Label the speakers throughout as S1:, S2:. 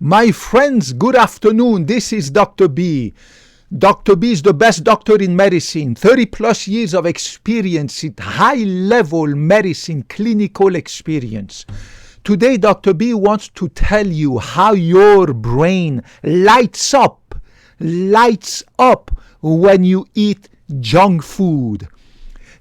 S1: My friends, good afternoon. This is Dr. B. Dr. B is the best doctor in medicine. 30 plus years of experience in high level medicine, clinical experience. Today, Dr. B wants to tell you how your brain lights up when you eat junk food.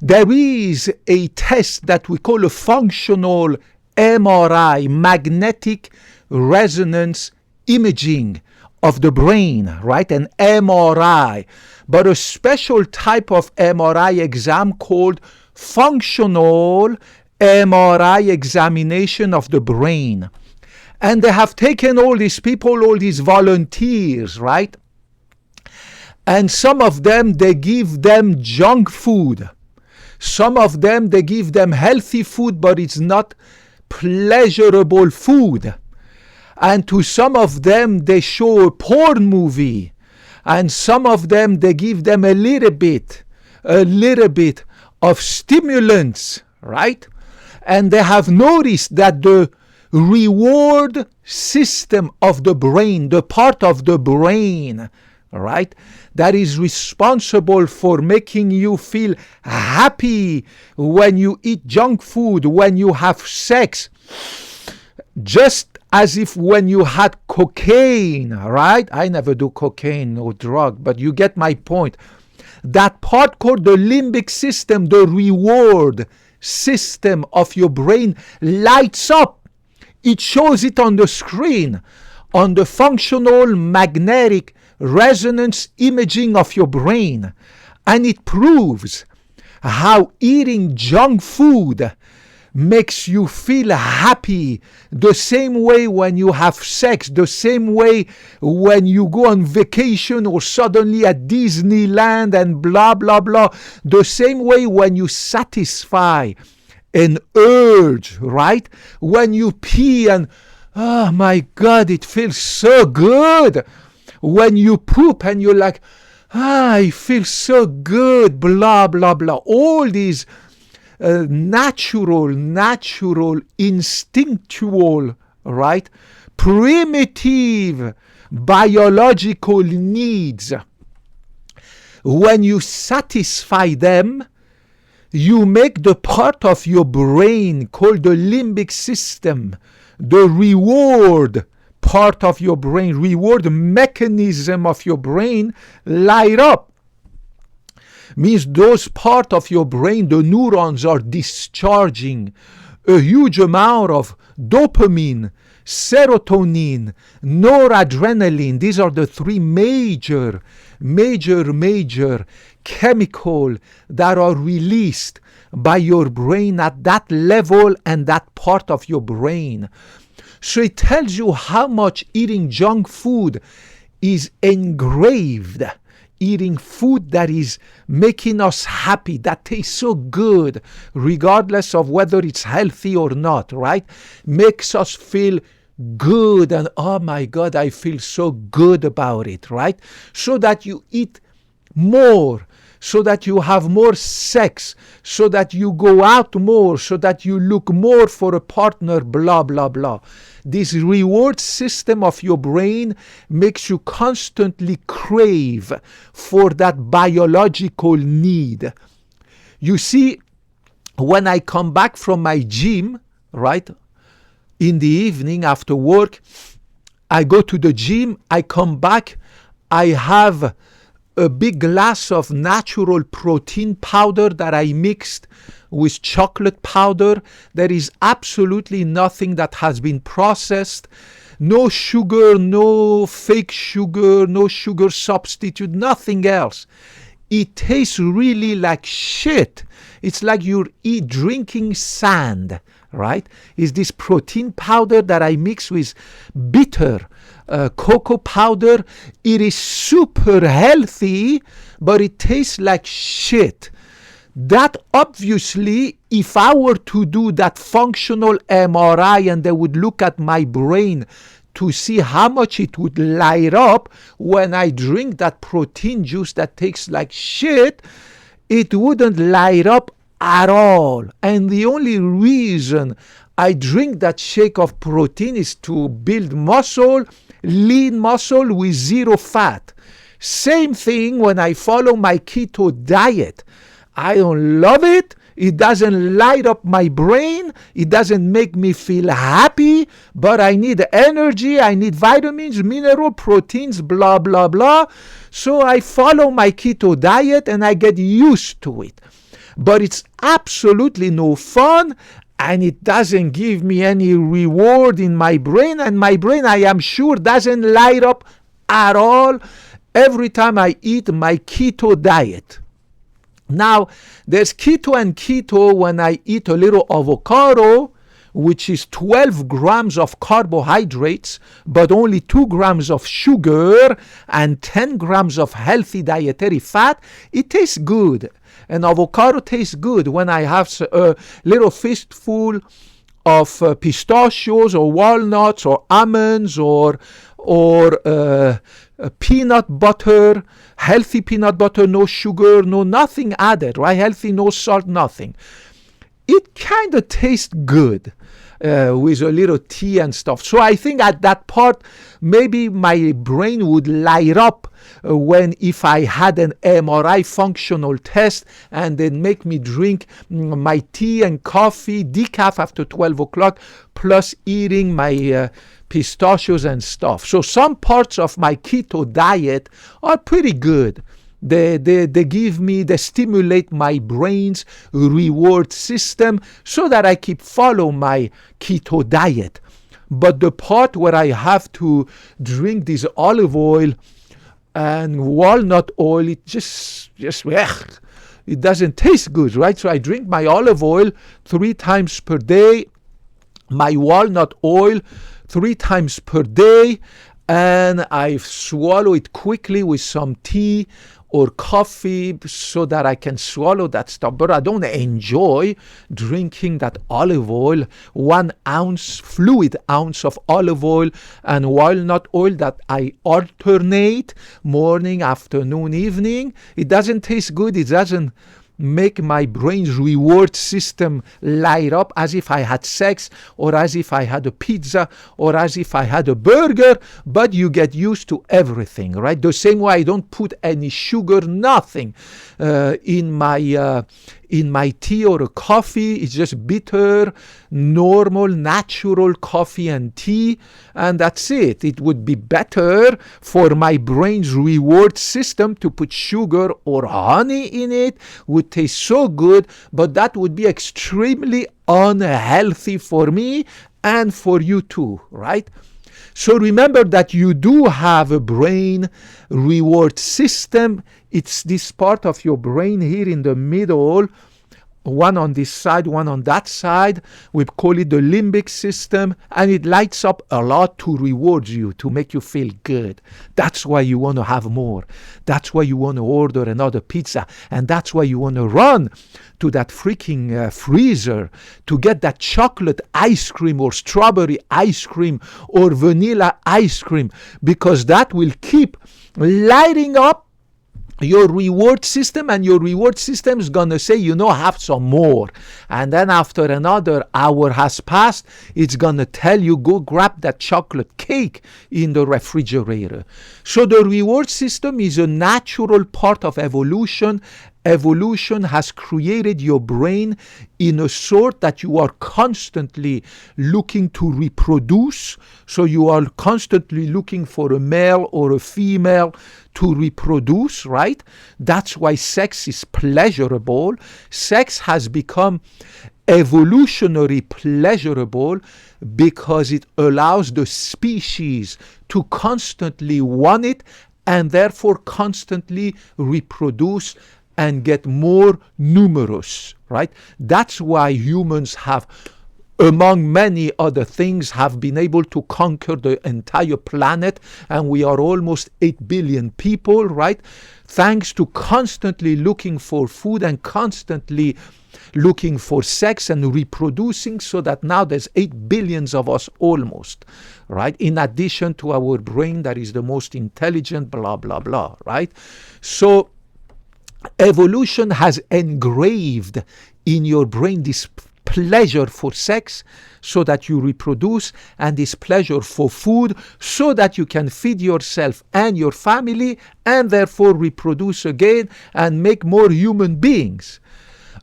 S1: There is a test that we call a functional MRI, magnetic resonance imaging of the brain, right? An MRI, but a special type of MRI exam called functional MRI examination of the brain. And they have taken all these people, all these volunteers, right? And some of them, they give them junk food. Some of them, they give them healthy food, but it's not pleasurable food. And to some of them, they show a porn movie. And some of them, they give them a little bit of stimulants, right? And they have noticed that the reward system of the brain, the part of the brain, right, that is responsible for making you feel happy when you eat junk food, when you have sex, just as if when you had cocaine, right? I never do cocaine or drug, but you get my point. That part called the limbic system, the reward system of your brain, lights up. It shows it on the screen, on the functional magnetic resonance imaging of your brain. And it proves how eating junk food makes you feel happy, the same way when you have sex, the same way when you go on vacation or suddenly at Disneyland and blah, blah, blah, the same way when you satisfy an urge, right? When you pee and, oh my God, it feels so good. When you poop and you're like, I feel so good, blah, blah, blah. All these natural, instinctual, right? Primitive biological needs. When you satisfy them, you make the part of your brain called the limbic system, the reward part of your brain, reward mechanism of your brain, light up. Means those part of your brain, the neurons are discharging a huge amount of dopamine, serotonin, noradrenaline. These are the three major chemicals that are released by your brain at that level and that part of your brain. So it tells you how much eating junk food is engraved. Eating food that is making us happy, that tastes so good, regardless of whether it's healthy or not, right? Makes us feel good and, oh my God, I feel so good about it, right? So that you eat more, so that you have more sex, so that you go out more, so that you look more for a partner, blah, blah, blah. This reward system of your brain makes you constantly crave for that biological need. You see, when I come back from my gym, right, in the evening after work, I go to the gym, I come back, I have a big glass of natural protein powder that I mixed with chocolate powder. There is absolutely nothing that has been processed. No sugar, no fake sugar, no sugar substitute, nothing else. It tastes really like shit. It's like you're drinking sand, right? It's this protein powder that I mix with bitter cocoa powder. It is super healthy, but it tastes like shit. That obviously, if I were to do that functional MRI and they would look at my brain to see how much it would light up when I drink that protein juice that tastes like shit, it wouldn't light up at all. And the only reason I drink that shake of protein is to build muscle lean muscle with zero fat. Same thing when I follow my keto diet. I don't love it. It doesn't light up my brain. It doesn't make me feel happy, but I need energy. I need vitamins, mineral, proteins, blah, blah, blah. So I follow my keto diet and I get used to it. But it's absolutely no fun, and it doesn't give me any reward in my brain. And my brain, I am sure, doesn't light up at all every time I eat my keto diet. Now, there's keto and keto when I eat a little avocado, which is 12 grams of carbohydrates, but only 2 grams of sugar and 10 grams of healthy dietary fat. It tastes good. An avocado tastes good when I have a little fistful of pistachios or walnuts or almonds or peanut butter, healthy peanut butter, no sugar, no nothing added, right? Healthy, no salt, nothing. It kind of tastes good with a little tea and stuff. So I think at that part, maybe my brain would light up when if I had an MRI functional test and then make me drink my tea and coffee, decaf after 12 o'clock, plus eating my pistachios and stuff. So some parts of my keto diet are pretty good. They stimulate my brain's reward system so that I keep follow my keto diet. But the part where I have to drink this olive oil and walnut oil, it just it doesn't taste good, right? So I drink my olive oil 3 times per day, my walnut oil 3 times per day, and I swallow it quickly with some tea or coffee so that I can swallow that stuff. But I don't enjoy drinking that olive oil, 1 ounce, fluid ounce of olive oil and walnut oil that I alternate morning, afternoon, evening. It doesn't taste good. It doesn't make my brain's reward system light up as if I had sex or as if I had a pizza or as if I had a burger, but you get used to everything, right? The same way I don't put any sugar, nothing in my tea or a coffee. It's just bitter, normal, natural coffee and tea, and that's it. It would be better for my brain's reward system to put sugar or honey in it. Would taste so good, but that would be extremely unhealthy for me and for you too, right? So remember that you do have a brain reward system. It's this part of your brain here in the middle, one on this side, one on that side. We call it the limbic system, and it lights up a lot to reward you, to make you feel good. That's why you want to have more. That's why you want to order another pizza, and that's why you want to run to that freaking freezer to get that chocolate ice cream or strawberry ice cream or vanilla ice cream, because that will keep lighting up your reward system, and your reward system is going to say, have some more. And then after another hour has passed, it's going to tell you, go grab that chocolate cake in the refrigerator. So the reward system is a natural part of evolution. Evolution has created your brain in a sort that you are constantly looking to reproduce. So you are constantly looking for a male or a female to reproduce, right? That's why sex is pleasurable. Sex has become evolutionary pleasurable because it allows the species to constantly want it and therefore constantly reproduce and get more numerous, right? That's why humans have, among many other things, have been able to conquer the entire planet, and we are almost 8 billion people, right? Thanks to constantly looking for food and constantly looking for sex and reproducing, so that now there's 8 billions of us almost, right? In addition to our brain that is the most intelligent, blah, blah, blah, right? So evolution has engraved in your brain this pleasure for sex so that you reproduce, and this pleasure for food so that you can feed yourself and your family and therefore reproduce again and make more human beings.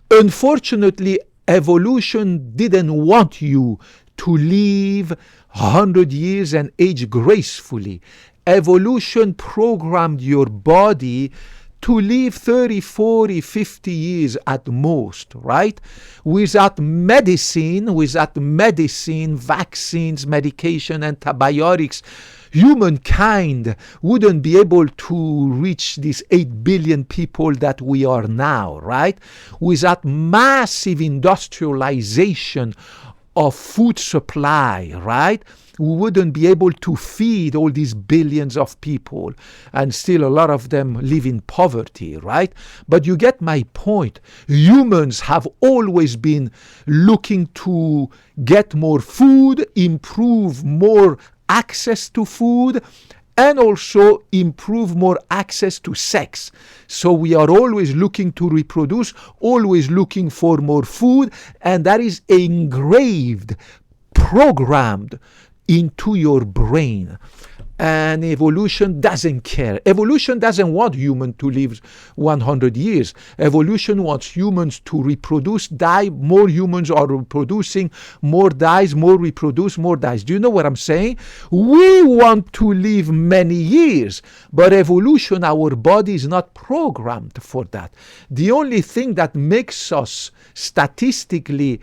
S1: Unfortunately, evolution didn't want you to live 100 years and age gracefully. Evolution programmed your body to live 30, 40, 50 years at most, right? Without medicine, vaccines, medication, antibiotics, humankind wouldn't be able to reach these 8 billion people that we are now, right? Without massive industrialization of food supply, right? We wouldn't be able to feed all these billions of people, and still a lot of them live in poverty, right? But you get my point. Humans have always been looking to get more food, improve more access to food, and also improve more access to sex. So we are always looking to reproduce, always looking for more food, and that is engraved, programmed into your brain. And evolution doesn't care. Evolution doesn't want humans to live 100 years. Evolution wants humans to reproduce, die. More humans are reproducing, more dies, more reproduce, more dies. Do you know what I'm saying? We want to live many years, but evolution, our body is not programmed for that. The only thing that makes us statistically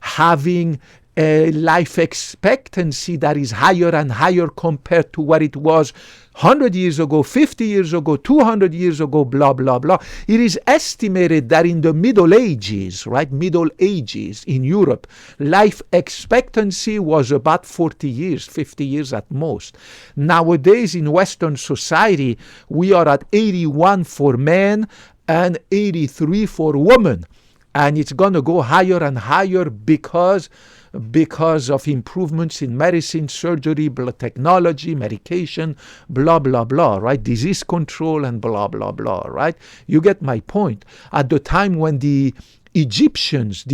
S1: having a life expectancy that is higher and higher compared to what it was 100 years ago, 50 years ago, 200 years ago, blah, blah, blah. It is estimated that in the Middle Ages, right, Middle Ages in Europe, life expectancy was about 40 years, 50 years at most. Nowadays in Western society, we are at 81 for men and 83 for women. And it's going to go higher and higher because of improvements in medicine, surgery, technology, medication, blah, blah, blah, right? Disease control and blah, blah, blah, right? You get my point. At the time when the Egyptians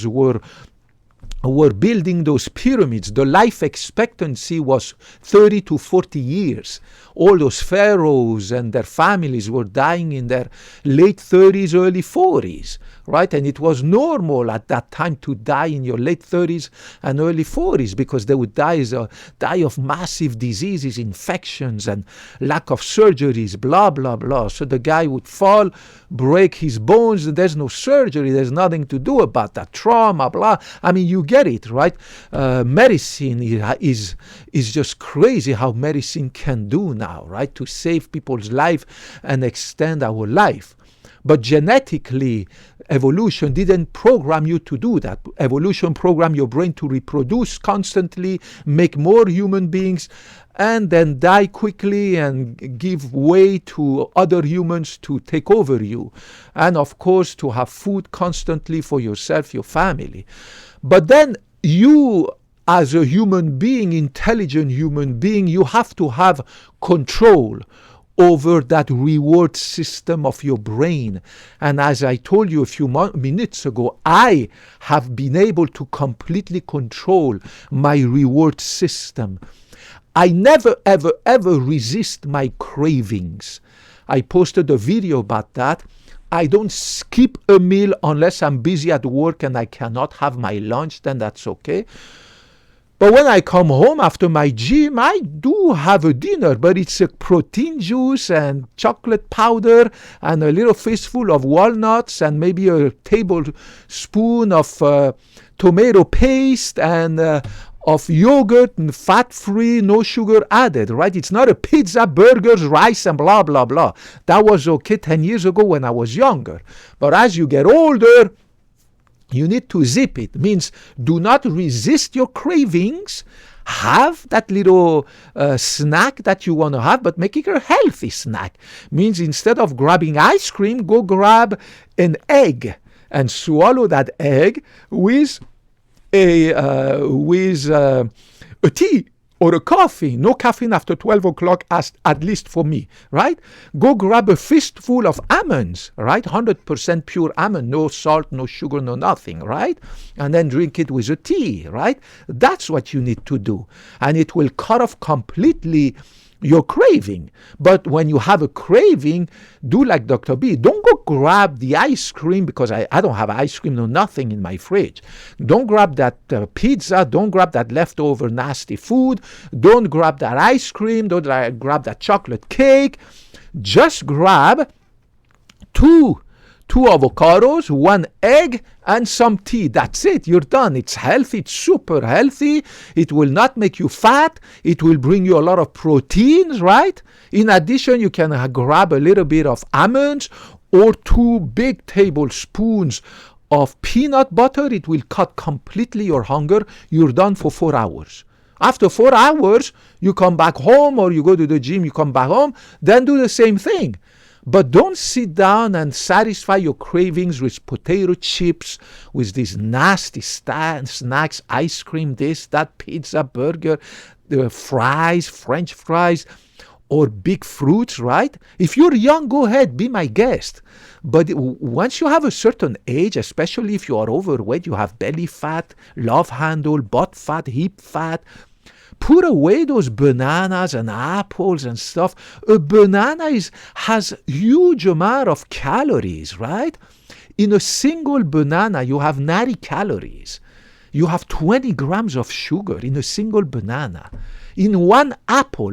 S1: were building those pyramids, the life expectancy was 30 to 40 years. All those pharaohs and their families were dying in their late 30s, early 40s, right? And it was normal at that time to die in your late 30s and early 40s because they would die of massive diseases, infections, and lack of surgeries, blah, blah, blah. So the guy would fall, break his bones, and there's no surgery, there's nothing to do about that. Trauma, blah. I mean, you get it, right? Medicine is just crazy how medicine can do now, right? To save people's life and extend our life. But genetically, evolution didn't program you to do that. Evolution programmed your brain to reproduce constantly, make more human beings, and then die quickly and give way to other humans to take over you. And of course, to have food constantly for yourself, your family. But then you, as a human being, intelligent human being, you have to have control over that reward system of your brain. And as I told you a few minutes ago, I have been able to completely control my reward system. I never, ever, ever resist my cravings. I posted a video about that. I don't skip a meal unless I'm busy at work and I cannot have my lunch, then that's okay. But when I come home after my gym, I do have a dinner, but it's a protein juice and chocolate powder and a little fistful of walnuts and maybe a tablespoon of tomato paste and of yogurt and fat-free, no sugar added, right? It's not a pizza, burgers, rice, and blah, blah, blah. That was okay 10 years ago when I was younger. But as you get older, you need to zip it. Means do not resist your cravings. Have that little snack that you want to have, but make it a healthy snack. Means instead of grabbing ice cream, go grab an egg and swallow that egg with a tea or a coffee. No caffeine after 12 o'clock, at least for me, right? Go grab a fistful of almonds, right? 100% pure almond, no salt, no sugar, no nothing, right? And then drink it with a tea, right? That's what you need to do. And it will cut off completely your craving. But when you have a craving, do like Dr. B. Don't go grab the ice cream, because I don't have ice cream, no nothing in my fridge. Don't grab that pizza. Don't grab that leftover nasty food. Don't grab that ice cream. Don't grab that chocolate cake. Just grab two avocados, one egg, and some tea. That's it. You're done. It's healthy. It's super healthy. It will not make you fat. It will bring you a lot of proteins, right? In addition, you can grab a little bit of almonds or 2 big tablespoons of peanut butter. It will cut completely your hunger. You're done for 4 hours. After 4 hours, you come back home, or you go to the gym, you come back home, then do the same thing. But don't sit down and satisfy your cravings with potato chips, with these nasty snacks, ice cream, this, that, pizza, burger, the fries, French fries, or big fruits, right? If you're young, go ahead, be my guest. But once you have a certain age, especially if you are overweight, you have belly fat, love handle, butt fat, hip fat, put away those bananas and apples and stuff. A banana has huge amount of calories, right? In a single banana, you have 90 calories. You have 20 grams of sugar in a single banana. In one apple,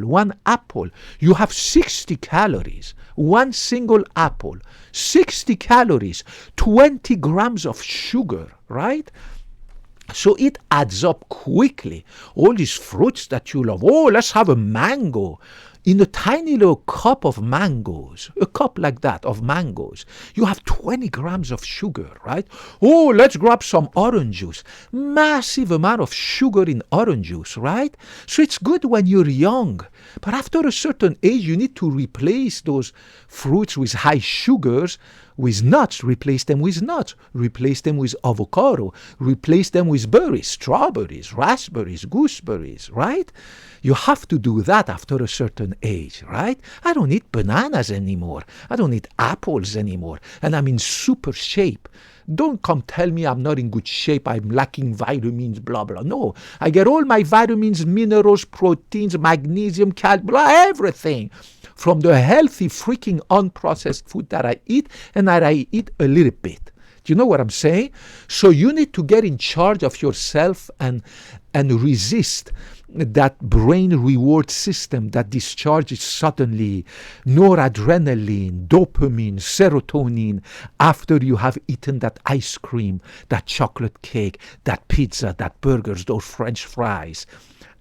S1: you have 60 calories. One single apple, 60 calories, 20 grams of sugar, right? So it adds up quickly. All these fruits that you love. Oh, let's have a mango. In a tiny little cup of mangoes, a cup like that of mangoes, you have 20 grams of sugar, right? Oh, let's grab some orange juice. Massive amount of sugar in orange juice, right? So it's good when you're young. But after a certain age, you need to replace those fruits with high sugars with nuts. Replace them with nuts. Replace them with avocado. Replace them with berries, strawberries, raspberries, gooseberries, right? You have to do that after a certain age, right? I don't eat bananas anymore. I don't eat apples anymore. And I'm in super shape. Don't come tell me I'm not in good shape, I'm lacking vitamins, blah, blah. No, I get all my vitamins, minerals, proteins, magnesium, blah, everything from the healthy, freaking unprocessed food that I eat, and that I eat a little bit. Do you know what I'm saying? So you need to get in charge of yourself and resist that brain reward system that discharges suddenly noradrenaline, dopamine, serotonin after you have eaten that ice cream, that chocolate cake, that pizza, that burgers, those French fries,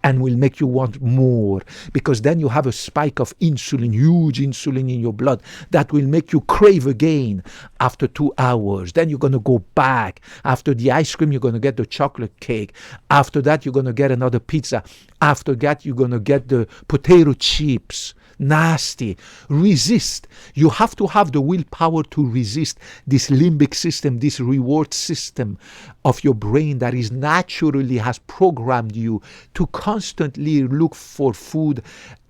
S1: and will make you want more, because then you have a spike of insulin, huge insulin in your blood that will make you crave again after 2 hours. Then you're going to go back. After the ice cream, you're going to get the chocolate cake. After that, you're going to get another pizza. After that, you're going to get the potato chips. Nasty. Resist. You have to have the willpower to resist this limbic system, this reward system of your brain that is naturally has programmed you to constantly look for food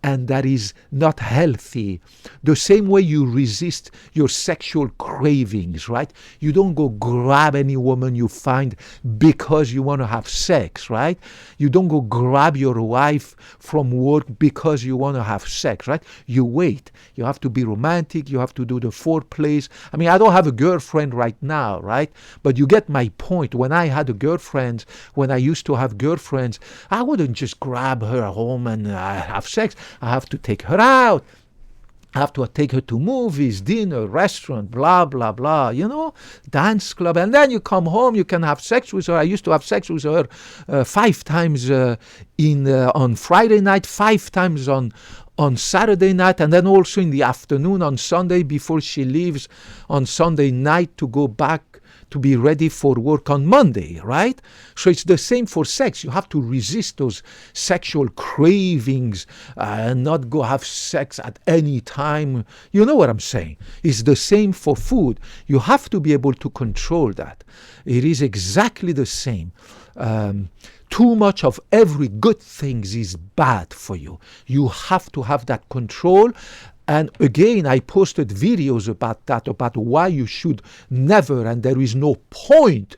S1: and that is not healthy. The same way you resist your sexual cravings, right? You don't go grab any woman you find because you want to have sex, right? You don't go grab your wife from work because you want to have sex, right? You wait. You have to be romantic. You have to do the foreplays. I mean, I don't have a girlfriend right now, right? But you get my point. When I had a girlfriend, when I used to have girlfriends, I wouldn't just grab her home and have sex. I have to take her out. I have to take her to movies, dinner, restaurant, blah, blah, blah, dance club. And then you come home, you can have sex with her. I used to have sex with her 5 times on Friday night, 5 times on Saturday night, and then also in the afternoon on Sunday before she leaves on Sunday night to go back to be ready for work on Monday, right? So it's the same for sex. You have to resist those sexual cravings and not go have sex at any time. You know what I'm saying? It's the same for food. You have to be able to control that. It is exactly the same. Too much of every good thing is bad for you. You have to have that control. And again, I posted videos about that, about why you should never, and there is no point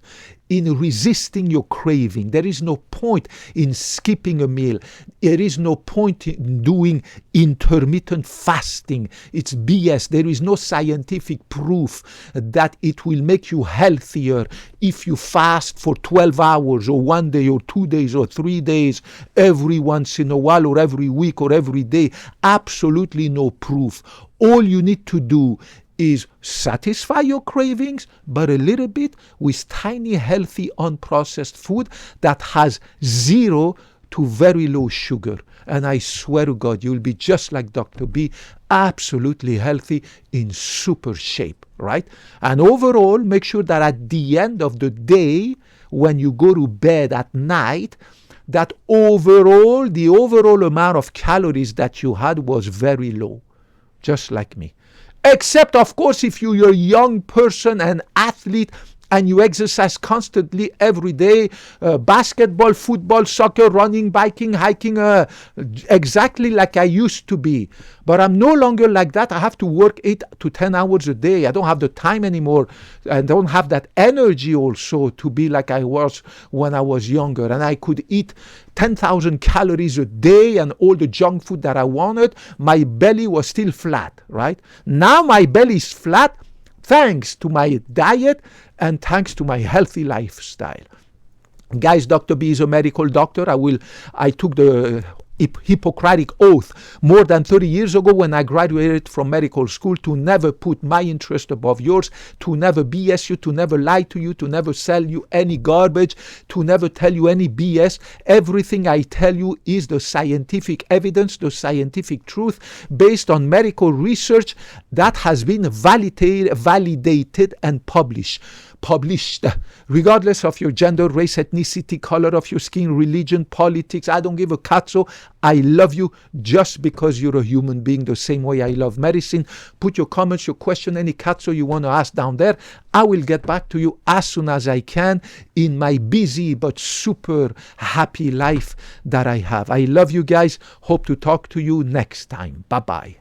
S1: in resisting your craving. There is no point in skipping a meal. There is no point in doing intermittent fasting. It's BS. There is no scientific proof that it will make you healthier if you fast for 12 hours or 1 day or 2 days or 3 days every once in a while or every week or every day. Absolutely no proof. All you need to do is satisfy your cravings, but a little bit with tiny, healthy, unprocessed food that has 0 to very low sugar. And I swear to God, you'll be just like Dr. B, absolutely healthy, in super shape, right? And overall, make sure that at the end of the day, when you go to bed at night, that the overall amount of calories that you had was very low, just like me. Except, of course, if you're a young person, an athlete, and you exercise constantly every day, basketball, football, soccer, running, biking, hiking, exactly like I used to be. But I'm no longer like that. I have to work 8 to 10 hours a day. I don't have the time anymore. I don't have that energy also to be like I was when I was younger. And I could eat 10,000 calories a day and all the junk food that I wanted. My belly was still flat, right? Now my belly is flat thanks to my diet and thanks to my healthy lifestyle. Guys, Dr. B is a medical doctor. I took the Hippocratic Oath more than 30 years ago when I graduated from medical school to never put my interest above yours, to never BS you, to never lie to you, to never sell you any garbage, to never tell you any BS. Everything I tell you is the scientific evidence, the scientific truth based on medical research that has been validated and published, regardless of your gender, race, ethnicity, color of your skin, religion, politics. I don't give a cazzo. I love you just because you're a human being, the same way I love medicine. Put your comments, your question, any cazzo you want to ask down there. I will get back to you as soon as I can in my busy but super happy life that I have. I love you guys. Hope to talk to you next time. Bye-bye.